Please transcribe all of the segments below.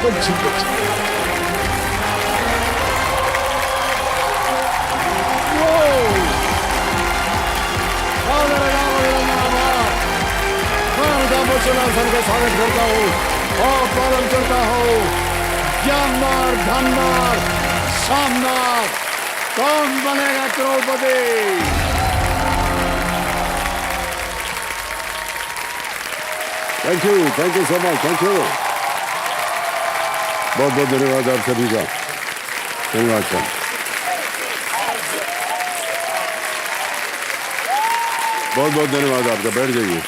का स्वागत करता हूँ और प्रारंभ करता हूँ। ज्ञानदार, धनदार, शानदार, Kaun Banega Crorepati? Thank you so much, thank you. बहुत बहुत धन्यवाद आप सभी का। धन्यवाद सर। बहुत बहुत धन्यवाद आपका। बैठ जाइए।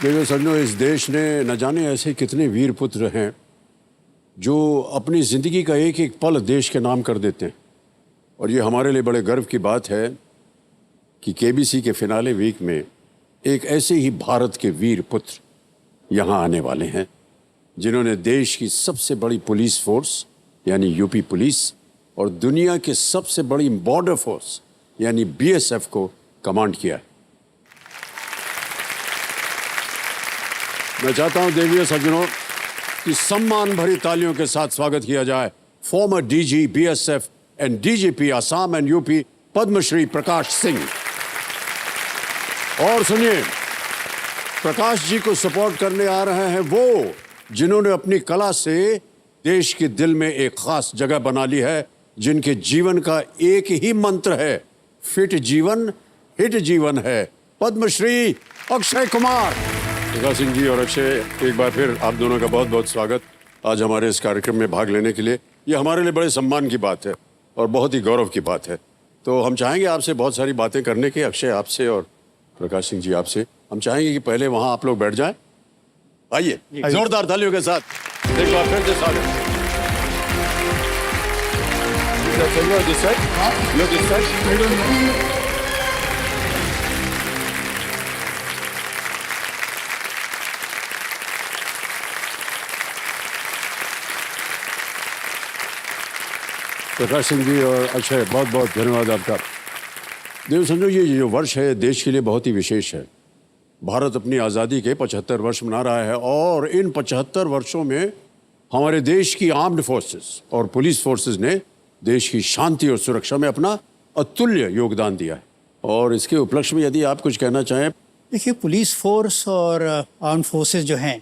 देखो सज्जनों, इस देश ने न जाने ऐसे कितने वीर पुत्र हैं जो अपनी जिंदगी का एक एक पल देश के नाम कर देते हैं। और ये हमारे लिए बड़े गर्व की बात है कि केबीसी के फिनाले वीक में एक ऐसे ही भारत के वीर पुत्र यहाँ आने वाले हैं जिन्होंने देश की सबसे बड़ी पुलिस फोर्स यानी यूपी पुलिस और दुनिया की सबसे बड़ी बॉर्डर फोर्स यानी बीएसएफ को कमांड किया है। मैं चाहता हूं देवियों सज्जनों कि सम्मान भरी तालियों के साथ स्वागत किया जाए former DG BSF and DGP Assam and UP Padma Shri Prakash Singh. और सुनिए, प्रकाश जी को सपोर्ट करने आ रहे हैं वो जिन्होंने अपनी कला से देश के दिल में एक खास जगह बना ली है, जिनके जीवन का एक ही मंत्र है, फिट जीवन हिट जीवन है। पद्मश्री अक्षय कुमार। प्रकाश सिंह जी और अक्षय, एक बार फिर आप दोनों का बहुत बहुत स्वागत आज हमारे इस कार्यक्रम में भाग लेने के लिए। ये हमारे लिए बड़े सम्मान की बात है और बहुत ही गौरव की बात है। तो हम चाहेंगे आपसे बहुत सारी बातें करने की, अक्षय आपसे और प्रकाश सिंह जी आपसे। हम चाहेंगे कि पहले वहां आप लोग बैठ जाएं। आइए जोरदार तालियों के साथ एक बार फिर से स्वागत। प्रकाश सिंह जी और अक्षय, बहुत बहुत धन्यवाद आपका। देव समझो, ये जो वर्ष है देश के लिए बहुत ही विशेष है। भारत अपनी आज़ादी के 75 वर्ष मना रहा है और इन 75 वर्षों में हमारे देश की आर्म्ड फोर्सेस और पुलिस फोर्सेस ने देश की शांति और सुरक्षा में अपना अतुल्य योगदान दिया है। और इसके उपलक्ष्य में यदि आप कुछ कहना चाहें। देखिए, पुलिस फोर्स और आर्म फोर्सेस जो हैं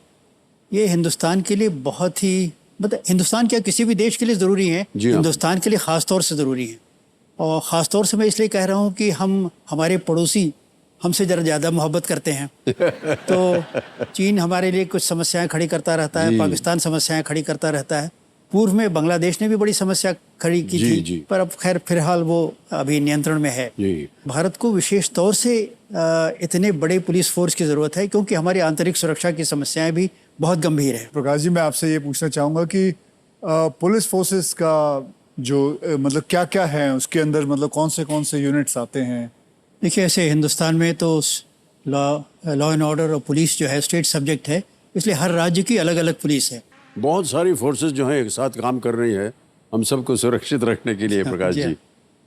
ये हिंदुस्तान के लिए बहुत ही, मतलब हिंदुस्तान क्या किसी भी देश के लिए ज़रूरी है, हिंदुस्तान के लिए ख़ास तौर से ज़रूरी है। और ख़ास तौर से मैं इसलिए कह रहा हूँ कि हमारे पड़ोसी हमसे ज़रा ज़्यादा मोहब्बत करते हैं। तो चीन हमारे लिए कुछ समस्याएं खड़ी करता रहता है, पाकिस्तान समस्याएं खड़ी करता रहता है। पूर्व में बांग्लादेश ने भी बड़ी समस्या खड़ी की थी, पर अब खैर फिलहाल वो अभी नियंत्रण में है। भारत को विशेष तौर से इतने बड़े पुलिस फोर्स की ज़रूरत है क्योंकि हमारी आंतरिक सुरक्षा की समस्याएं भी बहुत गंभीर है। प्रकाश जी, मैं आपसे ये पूछना चाहूँगा कि पुलिस फोर्सेस का जो मतलब क्या क्या है उसके अंदर, मतलब कौन से यूनिट्स आते हैं? देखिए, ऐसे हिंदुस्तान में तो लॉ एंड ऑर्डर और पुलिस जो है स्टेट सब्जेक्ट है, इसलिए हर राज्य की अलग अलग पुलिस है। बहुत सारी फोर्सेस जो हैं एक साथ काम कर रही है हम सबको सुरक्षित रखने के लिए। प्रकाश जी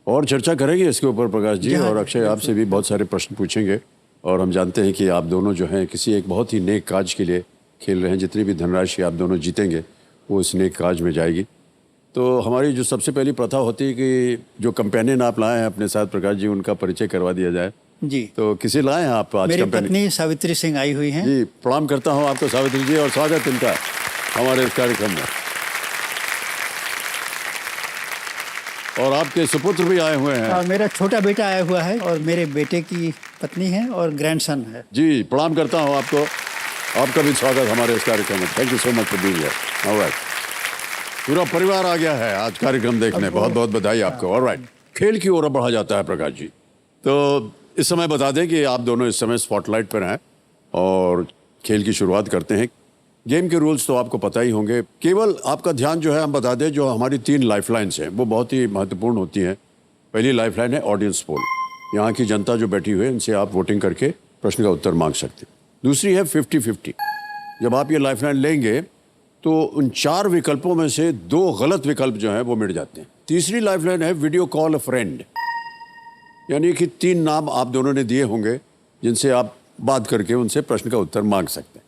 और चर्चा करेंगे इसके ऊपर प्रकाश जी, और अक्षय आपसे भी बहुत सारे प्रश्न पूछेंगे। और हम जानते हैं कि आप दोनों जो हैं किसी एक बहुत ही नेक काज के लिए खेल रहे हैं। जितनी भी धनराशि आप दोनों जीतेंगे वो इस नेक काज में जाएगी। तो हमारी जो सबसे पहली प्रथा होती है कि जो कंपेनियन आप लाए हैं अपने साथ प्रकाश जी, उनका परिचय करवा दिया जाए। जी, तो किसे लाए हैं आप आज? मेरी पत्नी सावित्री सिंह आई हुई हैं। जी, प्रणाम करता हूँ आपको सावित्री जी और स्वागत इनका हमारे इस कार्यक्रम में। और आपके सुपुत्र भी आए हुए हैं। और मेरा छोटा बेटा आया हुआ है और मेरे बेटे की पत्नी है और ग्रैंडसन है। जी, प्रणाम करता हूँ आपको। आपका भी स्वागत हमारे इस कार्यक्रम में। Thank you so much for being here. Alright, पूरा परिवार आ गया है आज कार्यक्रम देखने। बहुत बहुत बधाई आपको। ऑलराइट, खेल की ओर बढ़ा जाता है प्रकाश जी। तो इस समय बता दें कि आप दोनों इस समय स्पॉटलाइट पर हैं और खेल की शुरुआत करते हैं। गेम के रूल्स तो आपको पता ही होंगे। केवल आपका ध्यान जो है हम बता दें, जो हमारी 3 लाइफलाइंस हैं वो बहुत ही महत्वपूर्ण होती हैं। पहली लाइफलाइन है ऑडियंस पोल। यहाँ की जनता जो बैठी हुई है इनसे आप वोटिंग करके प्रश्न का उत्तर मांग सकते हैं। दूसरी है 50-50। जब आप ये लाइफलाइन लेंगे तो उन 4 विकल्पों में से 2 गलत विकल्प जो हैं वो मिट जाते हैं। तीसरी लाइफलाइन है वीडियो कॉल अ फ्रेंड, यानी कि 3 नाम आप दोनों ने दिए होंगे जिनसे आप बात करके उनसे प्रश्न का उत्तर मांग सकते हैं।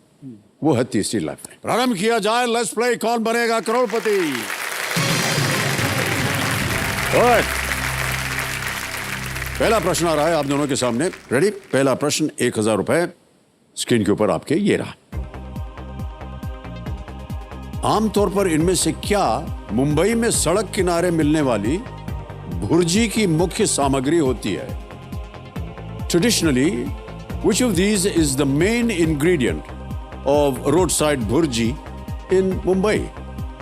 वो है तीसरी लाइफलाइन। प्रारंभ किया जाए, लेट्स प्ले कौन बनेगा करोड़पति। Alright. पहला प्रश्न आ रहा है आप दोनों के सामने। रेडी? पहला प्रश्न 1000 रुपए स्क्रीन के ऊपर आपके ये रहा। आमतौर पर इनमें से क्या मुंबई में सड़क किनारे मिलने वाली भुर्जी की मुख्य सामग्री होती है? Traditionally which of these is the main ingredient of roadside bhurji in Mumbai?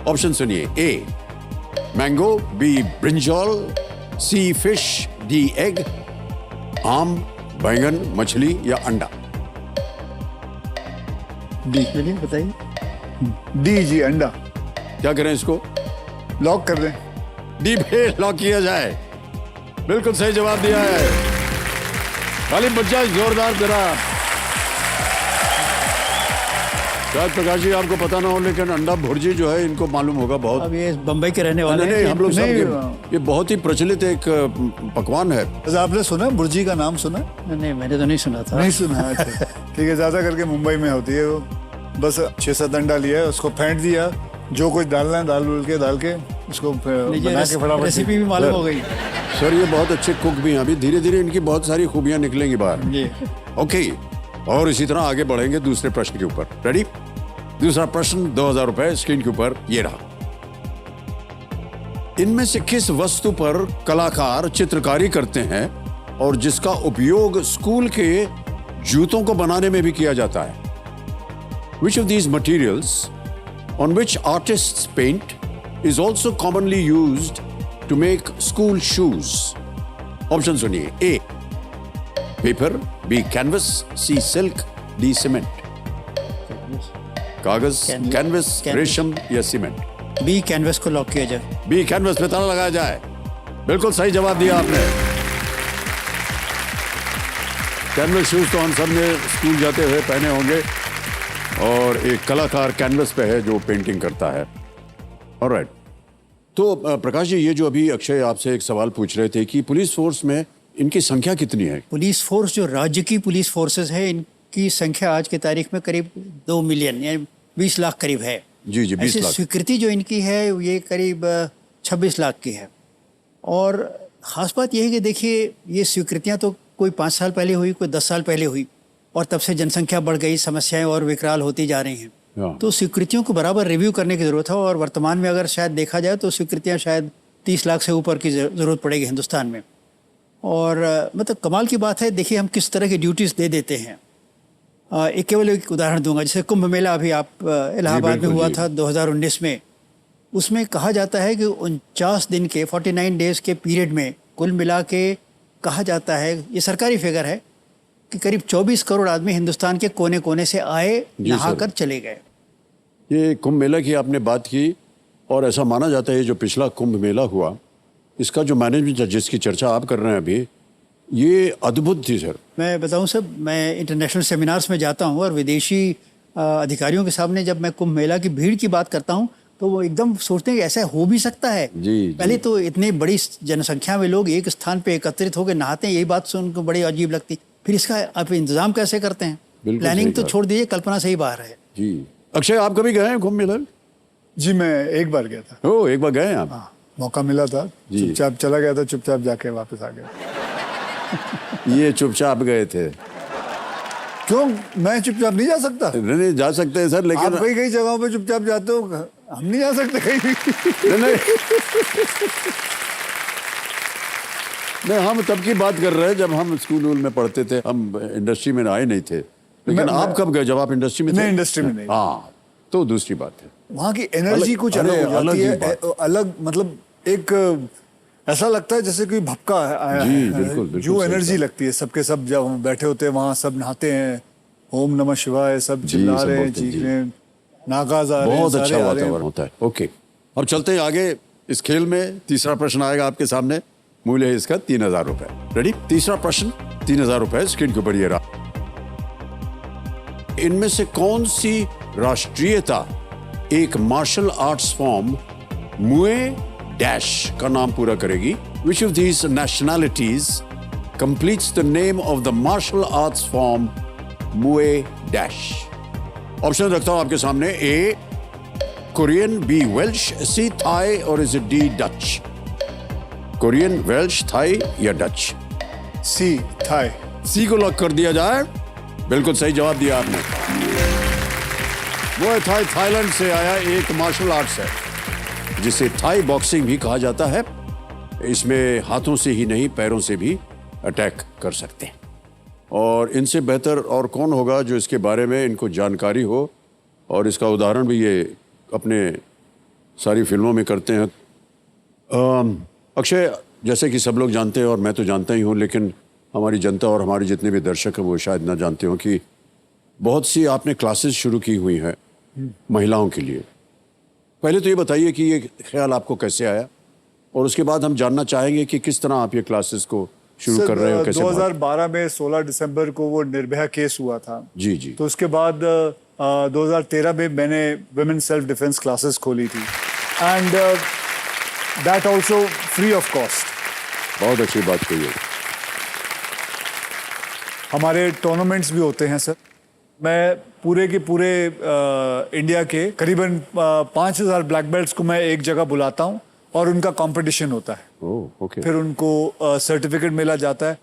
Option सुनिए। A mango, B brinjal, C fish, D egg, आम, बैंगन, मछली या अंडा। डी चलिए बताइए। डी जी, अंडा। क्या करें इसको? लॉक कर दें। डी पे लॉक किया जाए। बिल्कुल सही जवाब दिया है। खाली बच्चा जोरदार तेरा। शायद प्रकाश जी आपको पता ना हो, लेकिन अंडा भुर्जी जो है इनको मालूम होगा बहुत। अब ये बम्बई के रहने वाले नहीं, हैं। हम लोग सब नहीं, ये बहुत ही प्रचलित एक पकवान है। अच्छा, आपने सुना भुर्जी का नाम सुना? नहीं, मैंने तो नहीं सुना था। नहीं सुना। अच्छा, ठीक है। ज्यादा करके मुंबई में होती है वो। बस 6-7 अंडा लिया है, उसको फेंट दिया, जो कुछ डालना है डाल के उसको बना के फटाफट। रेसिपी भी मालूम हो गई। सर ये बहुत अच्छे कुक भी हैं। अभी धीरे धीरे इनकी बहुत सारी खूबियां निकलेंगी बाहर। जी। ओके, और इसी तरह आगे बढ़ेंगे दूसरे प्रश्न के ऊपर। रेडी? दूसरा प्रश्न 2000 रुपए स्क्रीन के ऊपर ये रहा। इनमें से किस वस्तु पर कलाकार चित्रकारी करते हैं और जिसका उपयोग स्कूल के जूतों को बनाने में भी किया जाता है? Which of these materials on which artists paint is also commonly used to make school shoes? Option सुनिए। A paper, B canvas, C silk, D cement. कागज, कैनवस, रेशम या सीमेंट। बी कैनवस को लॉक किया जाए। बी कैनवस पे ताला लगाया जाए। बिल्कुल सही जवाब दिया आपने। कैनवस शूज तो हम सब ने स्कूल जाते हुए पहने होंगे, और एक कलाकार कैनवस पे है जो पेंटिंग करता है। ऑलराइट, तो प्रकाश जी, ये जो अभी अक्षय आपसे एक सवाल पूछ रहे थे कि पुलिस फोर्स में इनकी संख्या कितनी है? पुलिस फोर्स जो राज्य की पुलिस फोर्सेस है, इनकी संख्या आज की तारीख में करीब 2 मिलियन यानी 20 लाख करीब है। जी 20 लाख। स्वीकृति जो इनकी है ये करीब 26 लाख की है। और ख़ास बात यह है कि देखिए, ये स्वीकृतियाँ तो कोई 5 साल पहले हुई, कोई 10 साल पहले हुई, और तब से जनसंख्या बढ़ गई, समस्याएं और विकराल होती जा रही हैं। तो स्वीकृतियों को बराबर रिव्यू करने की ज़रूरत है। और वर्तमान में अगर शायद देखा जाए तो स्वीकृतियाँ शायद 30 लाख से ऊपर की ज़रूरत पड़ेगी हिंदुस्तान में। और मतलब कमाल की बात है। देखिए, हम किस तरह की ड्यूटीज़ दे देते हैं। एक केवल एक उदाहरण दूंगा। जैसे कुंभ मेला अभी आप इलाहाबाद में हुआ था 2019 में। उसमें कहा जाता है कि 49 दिन के 49 डेज के पीरियड में कुल मिला के कहा जाता है, ये सरकारी फिगर है, कि करीब 24 करोड़ आदमी हिंदुस्तान के कोने कोने से आए, नहाकर चले गए। ये कुंभ मेला की आपने बात की, और ऐसा माना जाता है जो पिछला कुंभ मेला हुआ, इसका जो मैनेजमेंट जिसकी चर्चा आप कर रहे हैं अभी, ये अद्भुत थी सर। मैं बताऊं सर, मैं इंटरनेशनल सेमिनार्स में जाता हूं और विदेशी अधिकारियों के सामने जब मैं कुंभ मेला की भीड़ की बात करता हूं तो वो एकदम सोचते हैं कि ऐसा हो भी सकता है। पहले तो इतनी बड़ी जनसंख्या में लोग एक स्थान पे एकत्रित होकर नहाते हैं, यही बात सुन को बड़ी अजीब लगती। फिर इसका आप इंतजाम कैसे करते हैं? प्लानिंग तो छोड़ दीजिए, कल्पना से ही बाहर है। जी अक्षय, आप कभी गए हैं कुंभ मेला? जी मैं एक बार गया था। ओ, एक बार गए हैं आप? हाँ, मौका मिला था, चुपचाप चला गया था, चुपचाप जाके वापस आ गया। ये चुपचाप गए थे? क्यों, मैं चुपचाप नहीं जा सकता? नहीं जा सकते हैं सर, लेकिन आप कई जगहों पे चुपचाप जाते हो, हम नहीं जा सकते कहीं भी। नहीं हम तब की बात कर रहे हैं जब हम स्कूल में पढ़ते थे, हम इंडस्ट्री में आए नहीं थे। लेकिन आप कब गए? जब आप इंडस्ट्री में थे? नहीं, इंडस्ट्री में नहीं। हाँ, तो दूसरी बात है। वहाँ की एनर्जी कुछ अलग हो जाती है, अलग मतलब एक ऐसा लगता है जैसे कोई भपका आया है। बिल्कुल, जो एनर्जी लगती है सबके सब, जब हम बैठे होते हैं वहाँ, सब नहाते हैं, ओम नमः शिवाय, सब चिल्ला रहे हैं, चीख रहे हैं, नागाज आ रहे हैं, बहुत अच्छा वातावरण होता है। ओके, अब चलते हैं आगे इस खेल में। तीसरा प्रश्न आएगा आपके सामने, मूल्य है इसका 3000 रुपए। रेडी? तीसरा प्रश्न 3000 रुपए स्क्रीन के ऊपर ये रहा। इनमें से कौन सी राष्ट्रीयता एक मार्शल आर्ट्स फॉर्म मुए डैश का नाम पूरा करेगी? Which of these nationalities completes the name of the martial arts form Muay Dash? Option रखता हूं आपके सामने। A Korean, B Welsh, C Thai और is D Dutch? Korean, Welsh, Thai या डच? C, Thai. सी को lock कर दिया जाए। बिल्कुल सही जवाब दिया आपने। वो थाई, थाईलैंड से आया एक मार्शल आर्ट्स है जिसे थाई बॉक्सिंग भी कहा जाता है। इसमें हाथों से ही नहीं पैरों से भी अटैक कर सकते हैं। और इनसे बेहतर और कौन होगा जो इसके बारे में इनको जानकारी हो, और इसका उदाहरण भी ये अपने सारी फिल्मों में करते हैं। अक्षय, जैसे कि सब लोग जानते हैं और मैं तो जानता ही हूँ, लेकिन हमारी जनता और हमारे जितने भी दर्शक हैं वो शायद ना जानते हो कि बहुत सी आपने क्लासेस शुरू की हुई हैं महिलाओं के लिए। पहले तो ये बताइए कि ये ख्याल आपको कैसे आया, और उसके बाद हम जानना चाहेंगे कि किस तरह आप ये क्लासेस को शुरू कर रहे हो, कैसे? 2012 में 16 दिसंबर को वो निर्भया केस हुआ था। जी जी। तो उसके बाद 2013 में मैंने वुमेन सेल्फ डिफेंस क्लासेस खोली थी, and that also free of cost. बहुत अच्छी बात कही है। हमारे टूर्नामेंट्स भी होते हैं सर। मैं पूरे के पूरे इंडिया के करीबन 5000 ब्लैक बेल्ट्स को मैं एक जगह बुलाता हूँ और उनका कंपटीशन होता है। ओह, ओके। फिर उनको सर्टिफिकेट मिला जाता है,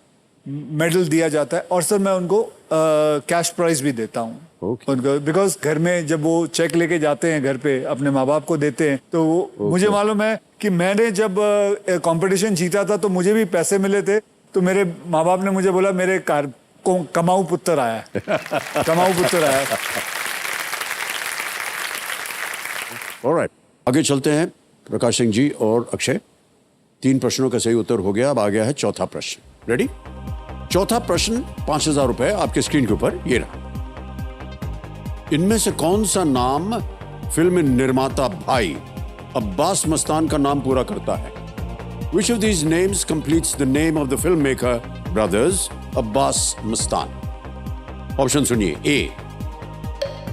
मेडल दिया जाता है, और सर मैं उनको कैश प्राइज भी देता हूँ उनको, बिकॉज घर में जब वो चेक लेके जाते हैं घर पे अपने माँ बाप को देते हैं, तो मुझे मालूम है कि मैंने जब कंपटीशन जीता था तो मुझे भी पैसे मिले थे। तो मेरे माँ बाप ने मुझे बोला मेरे कमाऊ पुत्र आया है। कमाऊ पुत्र आया है। ऑलराइट, आगे चलते हैं। प्रकाश सिंह जी और अक्षय, 3 प्रश्नों का सही उत्तर हो गया। अब आ गया है चौथा प्रश्न। रेडी? चौथा प्रश्न 5000 रुपए आपके स्क्रीन के ऊपर ये रहा। इनमें से कौन सा नाम फिल्म निर्माता भाई अब्बास मस्तान का नाम पूरा करता है? Which of these names completes the name of the filmmaker brothers Abbas Mastan? Option सुनिए। ए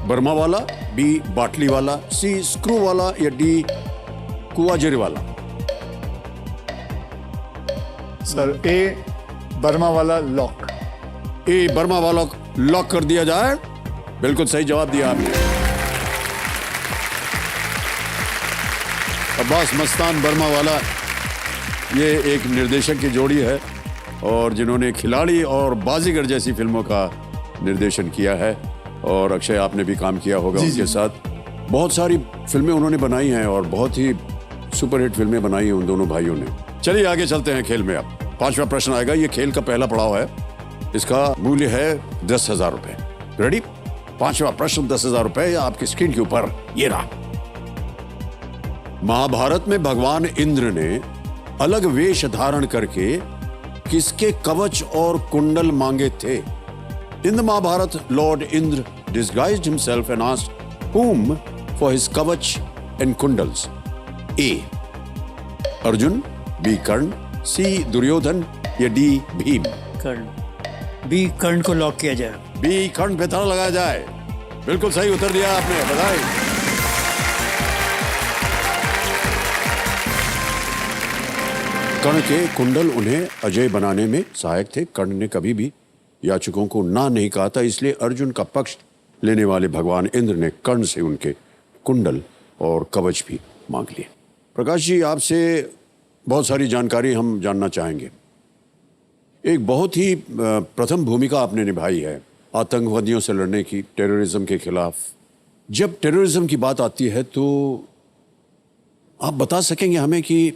बर्मा वाला, बी बाटली वाला, सी स्क्रू वाला या डी कुआजरी वाला? सर ए बर्मा वाला लॉक। ए बर्मा वाला लॉक कर दिया जाए। बिल्कुल सही जवाब दिया आपने। अब्बास मस्तान बर्मा वाला ये एक निर्देशक की जोड़ी है, और जिन्होंने खिलाड़ी और बाजीगर जैसी फिल्मों का निर्देशन किया है। और अक्षय, आपने भी काम किया होगा उनके साथ। बहुत सारी फिल्में उन्होंने बनाई हैं और बहुत ही सुपरहिट फिल्में बनाई हैं उन दोनों भाइयों ने। चलिए आगे चलते हैं खेल में। अब 5वां प्रश्न आएगा। ये खेल का पहला पड़ाव है। इसका मूल्य है 10,000 रुपए। रेडी? 5वां प्रश्न 10,000 रुपए आपकी स्क्रीन के ऊपर ये रहा। महाभारत में भगवान इंद्र ने अलग वेश धारण करके किसके कवच और कुंडल मांगे थे? In the Mahabharata Lord Indra disguised himself and asked whom for his kavach and kundals? A Arjun, B Karna, C Duryodhan या डी भीम? कर्ण। बी कर्ण को लॉक किया जाए। बी कर्ण पे ताला लगाया जाए। बिल्कुल सही उत्तर दिया आपने, बधाई। कर्ण के कुंडल उन्हें अजय बनाने में सहायक थे। कर्ण ने कभी भी याचकों को ना नहीं कहा था, इसलिए अर्जुन का पक्ष लेने वाले भगवान इंद्र ने कर्ण से उनके कुंडल और कवच भी मांग लिए। प्रकाश जी, आपसे बहुत सारी जानकारी हम जानना चाहेंगे। एक बहुत ही प्रथम भूमिका आपने निभाई है आतंकवादियों से लड़ने की, टेररिज्म के खिलाफ। जब टेररिज्म की बात आती है तो आप बता सकेंगे हमें कि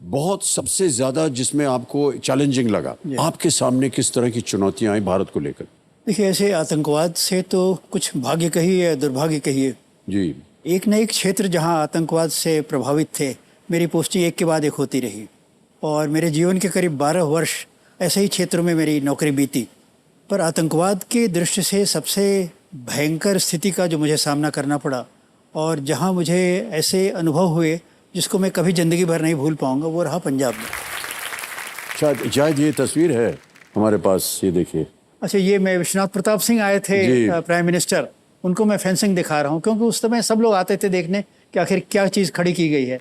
बहुत सबसे ज्यादा जिसमें आपको चैलेंजिंग लगा, आपके सामने किस तरह की चुनौतियां आई भारत को लेकर? देखिए, ऐसे आतंकवाद से तो कुछ भाग्य कहिए या दुर्भाग्य कहिए जी, एक न एक क्षेत्र जहां आतंकवाद से प्रभावित थे, मेरी पोस्टिंग एक के बाद एक होती रही। और मेरे जीवन के करीब 12 वर्ष ऐसे ही क्षेत्रों में मेरी नौकरी बीती। पर आतंकवाद की दृष्टि से सबसे भयंकर स्थिति का जो मुझे सामना करना पड़ा, और जहां मुझे ऐसे अनुभव हुए जिसको मैं कभी ज़िंदगी भर नहीं भूल पाऊंगा, वो रहा पंजाब में। शायद ये तस्वीर है हमारे पास, ये देखिए। अच्छा, ये मैं विश्वनाथ प्रताप सिंह आए थे प्राइम मिनिस्टर, उनको मैं फेंसिंग दिखा रहा हूँ, क्योंकि उस समय सब लोग आते थे देखने कि आखिर क्या चीज़ खड़ी की गई है।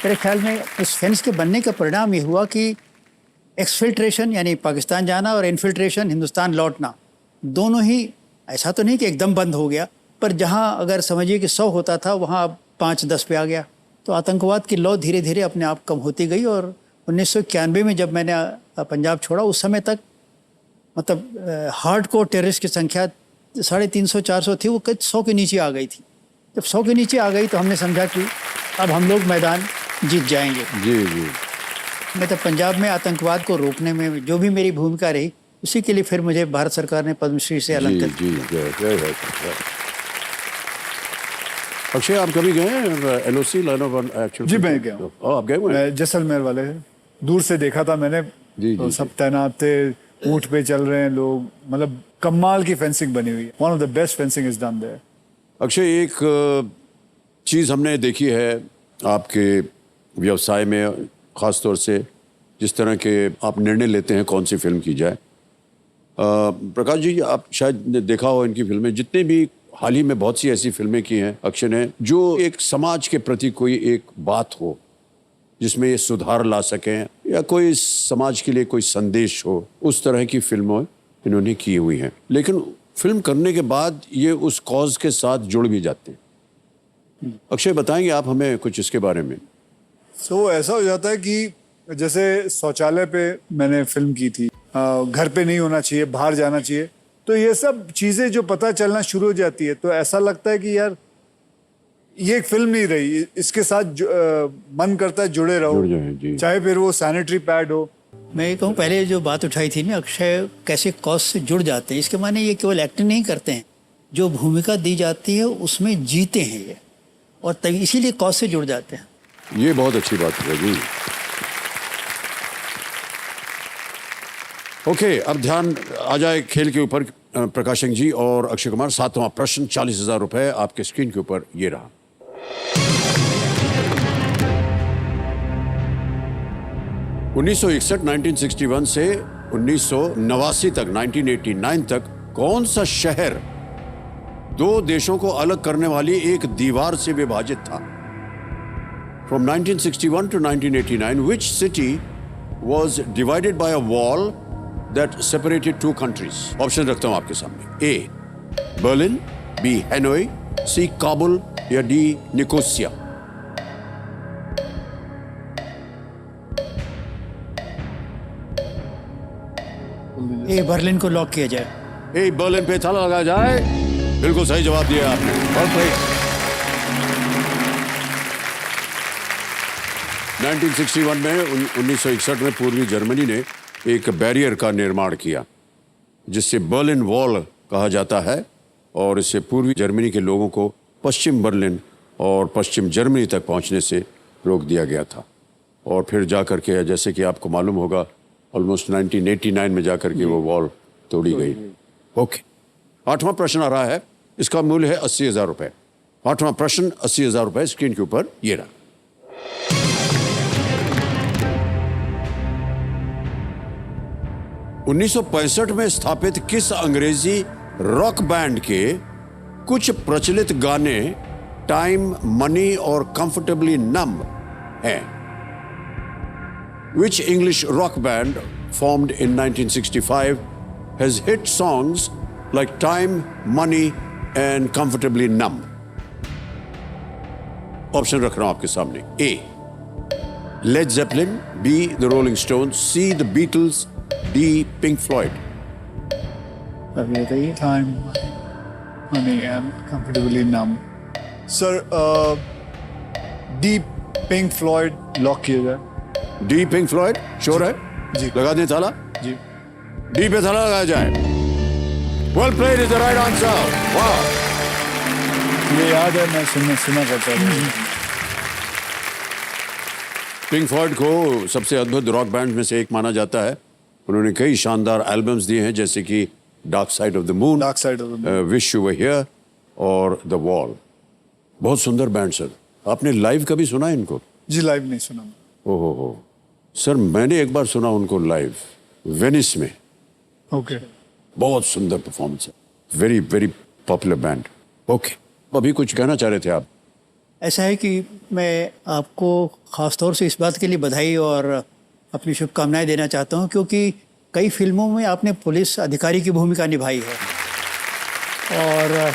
मेरे ख्याल में इस फेंस के बनने का परिणाम ये हुआ कि एक्सफिल्ट्रेशन यानी पाकिस्तान जाना और इन्फिल्ट्रेशन हिंदुस्तान लौटना, दोनों ही, ऐसा तो नहीं कि एकदम बंद हो गया, पर जहाँ अगर समझिए कि 100 होता था वहाँ अब 5-10 पे आ गया। तो आतंकवाद की लौ धीरे धीरे अपने आप कम होती गई। और 1991 में जब मैंने पंजाब छोड़ा, उस समय तक मतलब हार्डकोर टेररिस्ट की संख्या 350-400 थी, वो 100 के नीचे आ गई थी। जब 100 के नीचे आ गई तो हमने समझा कि अब हम लोग मैदान जीत जाएंगे। जी जी। मैं तो पंजाब में आतंकवाद को रोकने में जो भी मेरी भूमिका रही, उसी के लिए फिर मुझे भारत सरकार ने पद्मश्री से अलंकृत किया। अक्षय, आप कभी गए हैं LOC, लाइन ऑफ एक्चुअल? जी मैं गया हूँ। आप गए हुए हैं? जैसलमेर वाले दूर से देखा था मैंने। जी, तो जी, सब तैनात थे, ऊँट पे चल रहे हैं लोग, मतलब कमाल की फेंसिंग बनी हुई है। One of the best fencing is done there. Akshay, एक चीज़ हमने देखी है आपके व्यवसाय में, ख़ास तौर से जिस तरह के आप निर्णय लेते हैं कौन सी फिल्म की जाए। प्रकाश जी, आप शायद ने देखा हो इनकी फिल्में, जितने भी हाल ही में बहुत सी ऐसी फिल्में की हैं अक्षय ने, जो एक समाज के प्रति कोई एक बात हो जिसमें ये सुधार ला सकें, या कोई समाज के लिए कोई संदेश हो, उस तरह की फिल्में इन्होंने की हुई हैं। लेकिन फिल्म करने के बाद ये उस कॉज के साथ जुड़ भी जाते हैं। अक्षय, बताएंगे आप हमें कुछ इसके बारे में? तो ऐसा हो जाता है कि जैसे शौचालय पे मैंने फिल्म की थी, घर पे नहीं होना चाहिए, बाहर जाना चाहिए, तो ये सब चीजें जो पता चलना शुरू हो जाती है, तो ऐसा लगता है कि यार ये एक फिल्म नहीं रही, इसके साथ मन करता है जुड़े रहो, चाहे फिर वो सैनिटरी पैड हो। मैं ये कहूँ, पहले जो बात उठाई थी ना, अक्षय कैसे कॉज से जुड़ जाते हैं, इसके माने ये केवल एक्टिंग नहीं करते हैं, जो भूमिका दी जाती है उसमें जीते हैं ये, और तभी इसीलिए कॉज से जुड़ जाते हैं। ये बहुत अच्छी बात है जी। ओके, अब ध्यान आ जाए खेल के ऊपर। प्रकाशंक जी और अक्षय कुमार, 7वां प्रश्न, 40,000 रुपए आपके स्क्रीन के ऊपर ये रहा। उन्नीस 1961 से 1989 तक, 1989 तक कौन सा शहर दो देशों को अलग करने वाली एक दीवार से विभाजित था? From 1961 to 1989, which city was divided by a wall that separated two countries? Option रखता हूं आपके सामने। A, Berlin, B, हैनोई, C, Kabul, या D, निकोसिया। ये बर्लिन को लॉक किया जाए। ए, बर्लिन पे ताला लगाया जाए। बिल्कुल सही जवाब दिया आपने। Well played। 1961 में 1961 में पूर्वी जर्मनी ने एक बैरियर का निर्माण किया जिससे बर्लिन वॉल कहा जाता है, और इससे पूर्वी जर्मनी के लोगों को पश्चिम बर्लिन और पश्चिम जर्मनी तक पहुंचने से रोक दिया गया था। और फिर जाकर के, जैसे कि आपको मालूम होगा, ऑलमोस्ट 1989 में जाकर के वो वॉल तोड़ी गई। ओके, 8वां प्रश्न आ रहा है, इसका मूल्य है 80,000 रुपए। 8वां प्रश्न, 80,000 रुपए स्क्रीन के ऊपर ये रहा। उन्नीस 1965 में स्थापित किस अंग्रेजी रॉक बैंड के कुछ प्रचलित गाने टाइम, मनी और कंफर्टेबली नम हैं? Which English rock band formed in 1965 has hit songs like Time, Money and Comfortably Numb? Option रख रहा हूं आपके सामने। A, Led Zeppelin, B, The Rolling Stones, C, The Beatles, D, Pink Floyd। अभी बताइए। Time, money and comfortably numb। Sir, D, Pink Floyd lock किया जाए। D, pink Floyd, sure है? जी। लगा दें ताला? जी। डी पे ताला लगाया जाए। Well played is the right answer. वाह, ये याद है, मैं सुना करता था। पिंक फ्लॉयड को सबसे अद्भुत रॉक बैंड में से एक माना जाता है। उन्होंने कई शानदार एल्बम्स दिए हैं, जैसे कि dark side of the moon, dark side of the moon, wish you were here और द वॉल। बहुत सुंदर बैंड सर। आपने लाइव कभी सुना इनको? जी, लाइव नहीं सुना। ओहो हो सर, मैंने एक बार सुना उनको लाइव वेनिस में। ओके, बहुत सुंदर परफॉर्मेंस है। Very very popular band. Okay, अभी कुछ कहना चाह रहे थे आप? ऐसा है कि मैं आपको ख़ास तौर से इस बात के लिए बधाई और अपनी शुभकामनाएं देना चाहता हूं, क्योंकि कई फिल्मों में आपने पुलिस अधिकारी की भूमिका निभाई है और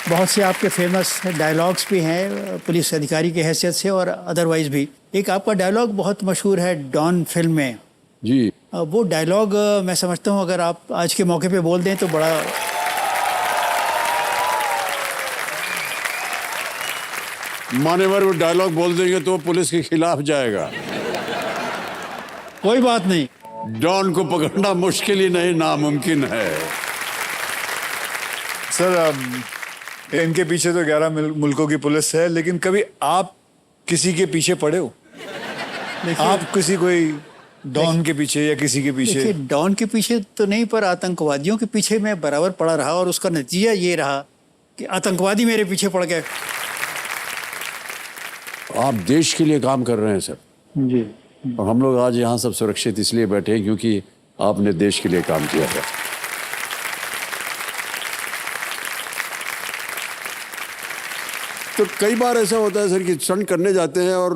बहुत से आपके फेमस डायलॉग्स भी हैं पुलिस अधिकारी की हैसियत से और अदरवाइज भी। एक आपका डायलॉग बहुत मशहूर है डॉन फिल्म में जी। वो डायलॉग मैं समझता हूँ अगर आप आज के मौके पे बोल दें तो बड़ा मान्यवर वो डायलॉग बोल देंगे तो पुलिस के खिलाफ जाएगा। कोई बात नहीं। डॉन को पकड़ना मुश्किल ही नहीं नामुमकिन है। सर इनके पीछे तो 11 मुल्कों की पुलिस है, लेकिन कभी आप किसी के पीछे पड़े हो? आप किसी कोई डॉन के पीछे या किसी के पीछे? देखिए डॉन के पीछे तो नहीं, पर आतंकवादियों के पीछे मैं बराबर पड़ा रहा और उसका नतीजा ये रहा कि आतंकवादी मेरे पीछे पड़ गए। आप देश के लिए काम कर रहे हैं सर। जी। और हम लोग आज यहाँ सब सुरक्षित इसलिए बैठे हैं क्योंकि आपने देश के लिए काम किया है। तो कई बार ऐसा होता है सर कि स्टंट करने जाते हैं और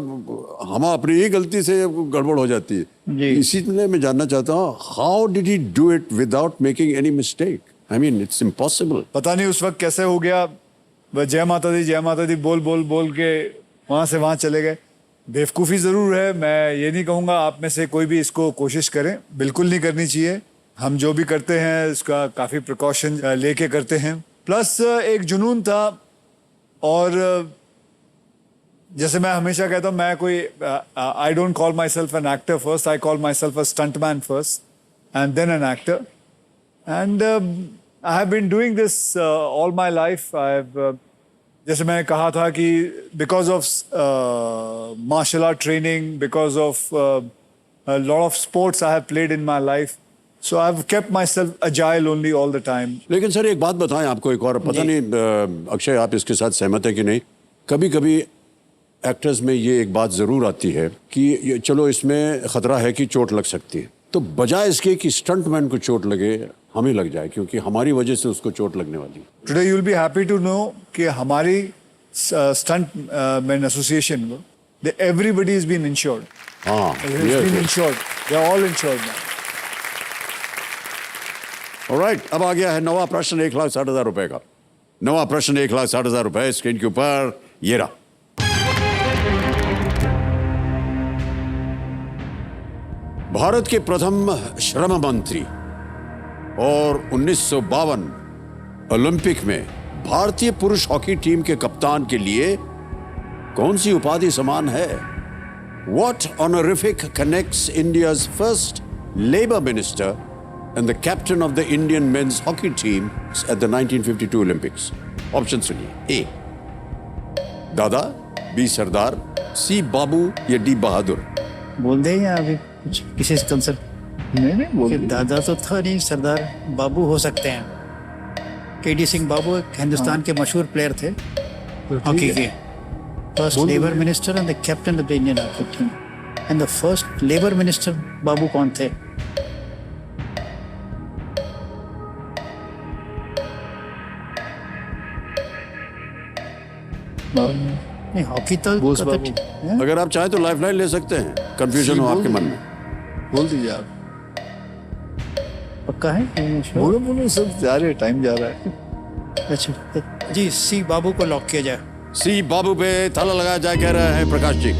हम अपनी ही गलती से गड़बड़ हो जाती है। इसीलिए मैं जानना चाहता हूँ how did he do it without making any mistake? I mean it's impossible. पता नहीं उस वक्त कैसे हो गया, बस जय माता दी बोल बोल बोल के वहां से वहां चले गए। बेवकूफ़ी ज़रूर है, मैं ये नहीं कहूँगा आप में से कोई भी इसको कोशिश करें, बिल्कुल नहीं करनी चाहिए। हम जो भी करते हैं इसका काफ़ी प्रिकॉशन लेके करते हैं। प्लस एक जुनून था और जैसे मैं हमेशा कहता हूँ मैं कोई I don't call myself an actor first, I call myself a stuntman first and then an actor. And I have been doing this all my life. I have जैसे मैंने कहा था कि because of martial art training, because of lot of sports I have played in my life, so I have kept myself agile only all the time. लेकिन sir एक बात बताएं आपको, एक और पता नहीं अक्षय आप इसके साथ सहमत है कि नहीं, कभी कभी एक्टर्स में ये एक बात ज़रूर आती है कि चलो इसमें ख़तरा है कि चोट लग सकती है, तो बजाय इसके कि स्टंटमैन को चोट लगे हमें लग जाए क्योंकि हमारी वजह से उसको चोट लगने वाली। Today you will be happy to know कि हमारी स्टंट मैन एसोसिएशन में एवरीबडी इज बीन इंश्योर्ड। हाँ, insured, they are all insured now. Alright, अब आ गया है नवा प्रश्न 1,60,000 रुपए का। नवा प्रश्न 1,60,000 रुपए स्क्रीन के ऊपर ये रहा। भारत के प्रथम श्रम मंत्री और 1952 ओलंपिक में भारतीय पुरुष हॉकी टीम के कप्तान के लिए कौन सी उपाधि समान है? What honorific connects India's first labor minister and the captain of the Indian men's hockey team at the 1952 Olympics? Option सुनिए। A दादा, B सरदार, C बाबू या D बहादुर? बोल दें या अभी कुछ किसी कंसर्ट? नहीं बोल, दादा तो था नहीं, सरदार बाबू हो सकते हैं। केडी सिंह बाबू एक हिंदुस्तान के मशहूर प्लेयर थे हॉकी के। First labour minister and the captain of the Indian hockey team. And the first labour minister Babu कौन थे? नहीं हॉकी तो अगर आप चाहें तो लाइफलाइन ले सकते हैं, कंफ्यूजन हो आपके मन में। बोल दीजिए आप। पक्का है? बोलो बोलो, सब जा रहे, टाइम जा रहा है। अच्छा जी, सी बाबू को लॉक किया जाए। सी बाबू पे ताला लगाया जाए कह रहे हैं प्रकाश जी।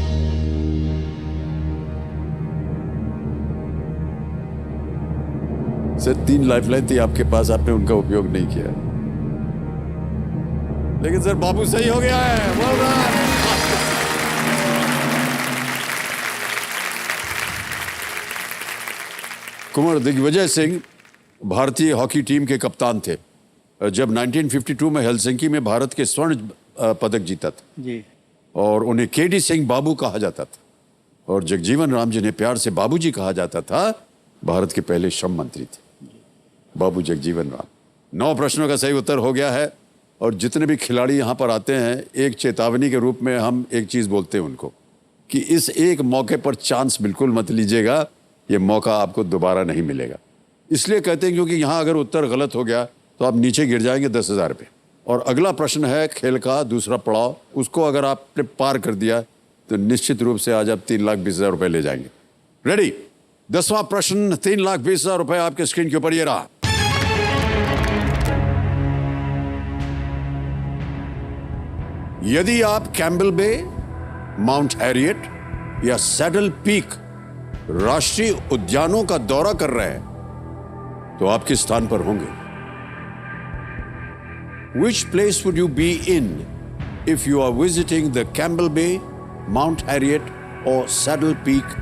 सर 3 लाइफलाइन थी आपके पास, आपने उनका उपयोग नहीं किया, लेकिन सर बाबू सही हो गया है। well done। कुंवर दिग्विजय सिंह भारतीय हॉकी टीम के कप्तान थे जब 1952 में हेलसिंकी में भारत के स्वर्ण पदक जीता था जी। और उन्हें केडी सिंह बाबू कहा जाता था और जगजीवन राम जिन्हें प्यार से बाबूजी कहा जाता था भारत के पहले श्रम मंत्री थे, बाबू जगजीवन राम। 9 प्रश्नों का सही उत्तर हो गया है और जितने भी खिलाड़ी यहाँ पर आते हैं एक चेतावनी के रूप में हम एक चीज़ बोलते हैं उनको कि इस एक मौके पर चांस बिल्कुल मत लीजिएगा, ये मौका आपको दोबारा नहीं मिलेगा। इसलिए कहते हैं क्योंकि यहाँ अगर उत्तर गलत हो गया तो आप नीचे गिर जाएंगे 10,000 पे। और अगला प्रश्न है खेल का दूसरा पड़ाव, उसको अगर आपने पार कर दिया तो निश्चित रूप से आज आप 3,20,000 रुपये ले जाएंगे। रेडी? 10वां प्रश्न, 3,20,000 रुपए आपके स्क्रीन के ऊपर ये रहा। यदि आप कैम्बल बे, माउंट हैरियट या सैडल पीक राष्ट्रीय उद्यानों का दौरा कर रहे हैं तो आप किस स्थान पर होंगे? Which place would you be in if you are visiting the Campbell Bay, Mount Harriet or Saddle Peak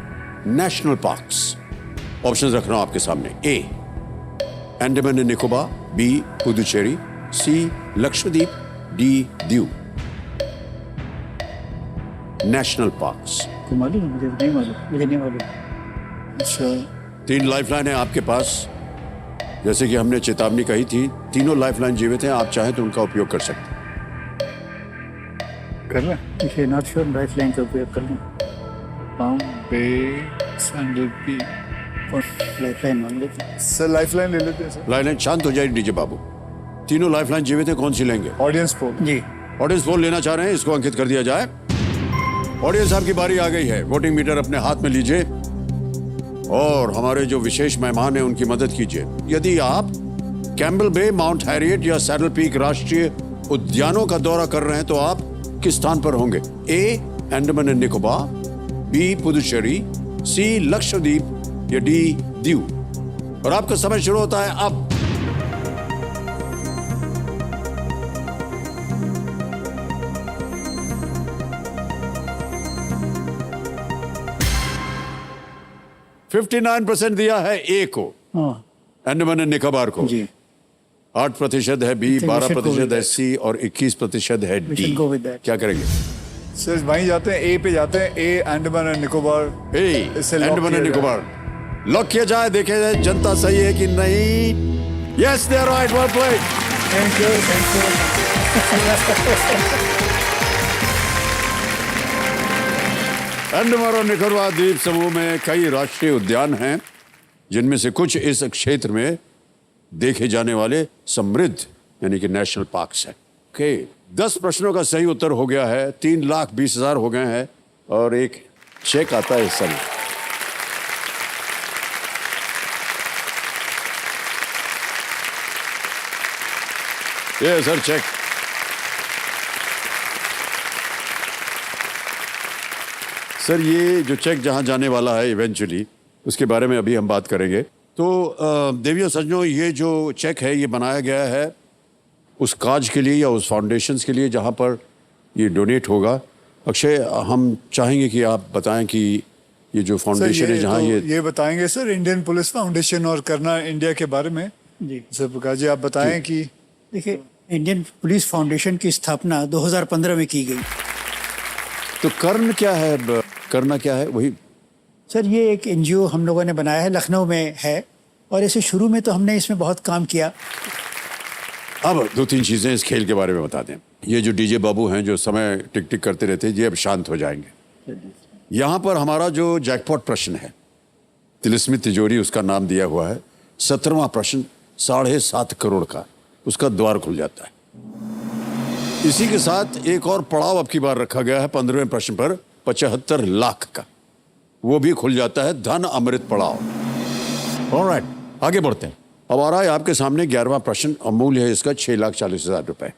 National Parks? Options रख रहा हूं आपके सामने। A, Andaman and Nicobar, B, Puducherry, C, Lakshadweep, D, Diu. National parks. मालूम है, मुझे नहीं मालूम। अच्छा, 3 लाइफलाइन है आपके पास। जैसे कि हमने चेतावनी कही थी, तीनों लाइफलाइन जीवित हैं, आप चाहें तो उनका उपयोग कर सकते हैं। कर रहे इसे नॉट श्योर, लाइफ लाइन का उपयोग कर लें। माउंट बे, सैडल पीक, लाइफ लाइन मांग लेते हैं। सर लाइफलाइन ले लेते हैं सर। लाइफलाइन शांत हो जाए डीजे बाबू। तीनों लाइफलाइन जीवित हैं, कौन सी लेंगे? Audience poll. जी, ऑडियंस पोल लेना चाह रहे हैं, इसको अंकित कर दिया जाए। ऑडियंस आपकी बारी आ गई है, वोटिंग मीटर अपने हाथ में लीजिए और हमारे जो विशेष मेहमान हैं उनकी मदद कीजिए। यदि आप कैम्बल बे, माउंट हैरियट या सैडल पीक राष्ट्रीय उद्यानों का दौरा कर रहे हैं तो आप किस स्थान पर होंगे? ए, अंडमान एंड निकोबार, बी, पुदुचेरी, सी, लक्षद्वीप या डी, दीव। और आपका समय शुरू होता है अब। %59 दिया है ए को, हाँ अंडमान एंड निकोबार को। जी। 8% है बी, 12% है सी और 21% है We D. shall go with that. क्या करेंगे? सर वहीं जाते हैं, ए पे जाते हैं। ए, अंडमान एंड निकोबार। ए, इसे lock अंडमान एंड किया निकोबार लॉक किया जाए। देखिए जाए जनता सही है कि नहीं। Yes, they are right, well played. Thank you, thank you. Andaman और निकोबार द्वीप समूह में कई राष्ट्रीय उद्यान हैं, जिनमें से कुछ इस क्षेत्र में देखे जाने वाले समृद्ध यानी कि नेशनल पार्क्स हैं। ओके, 10 प्रश्नों का सही उत्तर हो गया है, 3,20,000 हो गए हैं और एक चेक आता है इस समय। ये सर चेक। सर ये जो चेक जहां जाने वाला है इवेंचुअली, उसके बारे में अभी हम बात करेंगे। तो देवियों सज्जनों, ये जो चेक है ये बनाया गया है उस काज के लिए या उस फाउंडेशंस के लिए जहां पर ये डोनेट होगा। अक्षय, हम चाहेंगे कि आप बताएं कि ये जो फाउंडेशन है जहां ये बताएंगे सर, इंडियन पुलिस फाउंडेशन और करना इंडिया के बारे में। जी सर प्रकाश जी, आप बताएं कि देखिए, इंडियन पुलिस फाउंडेशन की स्थापना 2015 में की गई। तो कर्ण क्या है, करना क्या है? वही सर, ये एक एनजीओ हम लोगों ने बनाया है, लखनऊ में है, और ऐसे शुरू में तो हमने इसमें बहुत काम किया। अब 2-3 चीजें इस खेल के बारे में बता दें। ये जो डीजे बाबू हैं जो समय टिक टिक करते रहते हैं, ये अब शांत हो जाएंगे। यहाँ पर हमारा जो जैकपॉट प्रश्न है, तिलिस्मी तिजोरी उसका नाम दिया हुआ है, 17वां प्रश्न 7.5 करोड़ का, उसका द्वार खुल जाता है। इसी के साथ एक और पड़ाव अब की बार रखा गया है 15वें प्रश्न पर 75 लाख का, वो भी खुल जाता है, धन अमृत पड़ाव। ऑलराइट, आगे बढ़ते हैं। अब आ रहा है आपके सामने 11वां प्रश्न, अमूल्य है इसका 6,40,000 रुपए।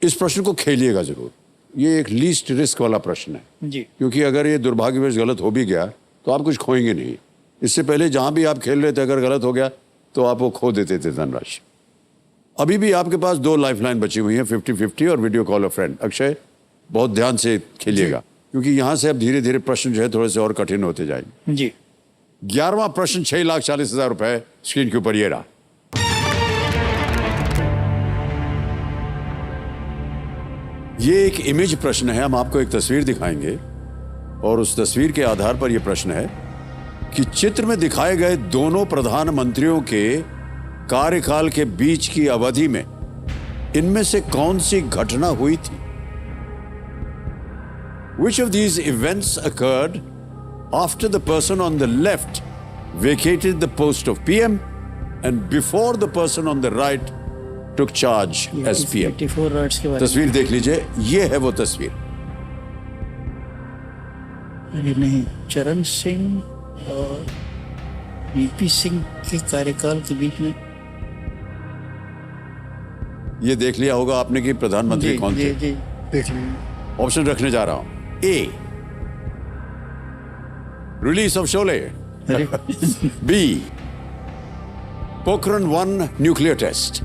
इस प्रश्न को खेलिएगा जरूर, ये एक लीस्ट रिस्क वाला प्रश्न है जी। क्योंकि अगर ये दुर्भाग्यवश गलत हो भी गया तो आप कुछ खोएंगे नहीं। इससे पहले जहां भी आप खेल रहे थे अगर गलत हो गया तो आप वो खो देते थे धनराशि। अभी भी आपके पास 2 लाइफलाइन बची हुई हैं, 50-50 और video call a friend. Akshay, बहुत ध्यान से खेलिएगा क्योंकि यहां से अब धीरे धीरे प्रश्न जो है थोड़े से और कठिन होते जाएंगे। जी। 11वां प्रश्न 6,40,000 रुपए स्क्रीन के ऊपर ये रहा। ये एक इमेज प्रश्न है, हम आपको एक तस्वीर दिखाएंगे और उस तस्वीर के आधार पर यह प्रश्न है कि चित्र में दिखाए गए दोनों प्रधानमंत्रियों के कार्यकाल के बीच की अवधि में इनमें से कौन सी घटना हुई थी? Which of these events occurred after the person on the left vacated the post of PM and before the person on the right took charge as PM? 84 words के बारे में। तस्वीर देख लीजिए, ये है वो तस्वीर। अरे नहीं, चरण सिंह और वीपी सिंह के कार्यकाल के बीच में ये देख लिया होगा आपने कि प्रधानमंत्री कौन थे? जी देख लीजिए। ऑप्शन रखने जा रहा हूं। A, release of Sholay. B, Pokhran 1 nuclear test.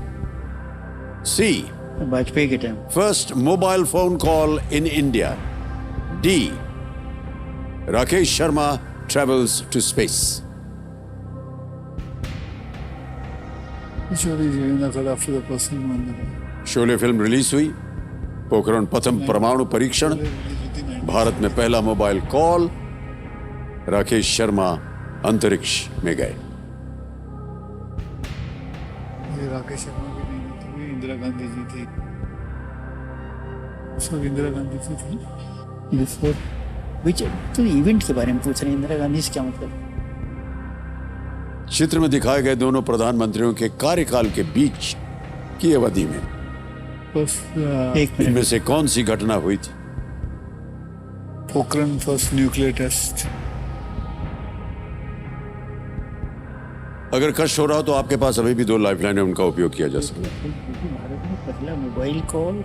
C, Vajpayee के time. First mobile phone call in India. D, Rakesh Sharma travels to space. Sholay film release हुई, पोखरण प्रथम परमाणु परीक्षण, भारत में पहला मोबाइल कॉल, राकेश शर्मा अंतरिक्ष में गए। ये राकेश शर्मा भी नहीं थी, ये इंदिरा गांधी जी थी। सब इंदिरा गांधी जी थी। बिफोर विच तो इवेंट के बारे में पूछ रहे हैं, इंदिरा गांधी से क्या मतलब? चित्र में दिखाए गए दोनों प्रधानमंत्रियों के कार्यकाल के बीच की अवधि में बस एक इनमें मिनट। से कौन सी घटना हुई थी? Pokhran first nuclear test. अगर कष्ट हो रहा हो तो आपके पास अभी भी 2 लाइफलाइन है, उनका उपयोग किया जा सकता है। भारत में पहला मोबाइल कॉल,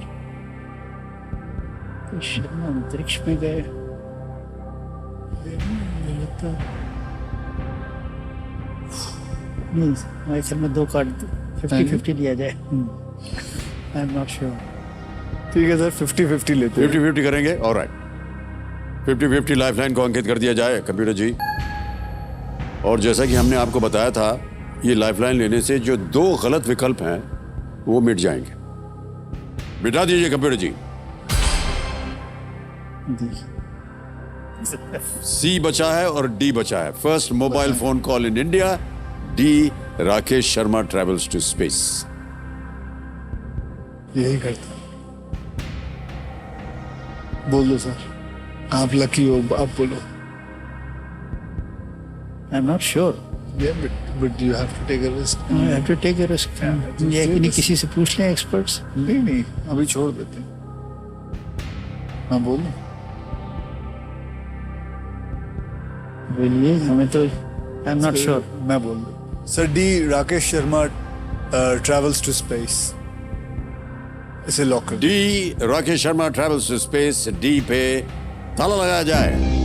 शर्मा अंतरिक्ष में गए। नहीं, हमारे ख्याल में 2 कार्ड 50-50 लिया जाए। आई एम नॉट श्योर। ठीक है सर, 50-50 लेते हैं। 50-50 करेंगे, ऑलराइट। 50-50 लाइफलाइन को अंकित कर दिया जाए कंप्यूटर जी। और जैसा कि हमने आपको बताया था, ये लाइफलाइन लेने से जो 2 गलत विकल्प हैं वो मिट जाएंगे। मिटा दीजिए कंप्यूटर जी। सी बचा है और डी बचा है। First mobile phone call in India, D Rakesh Sharma travels to space. यही करता। बोल दो सर, आप लकी हो, आप बोलो। I am not sure. Yeah, but you have to take a risk. I have to take a risk. या कि नहीं, किसी से पूछ लें, एक्सपर्ट्स। नहीं, अभी छोड़ देते हैं। हाँ बोलो। बोलिए, हमें तो आई एम नॉट श्योर। मैं बोल दूँ sir, D Rakesh Sharma travels to space. इसे लॉक कर D Rakesh Sharma travels to space, D पे ताला लगाया जाए।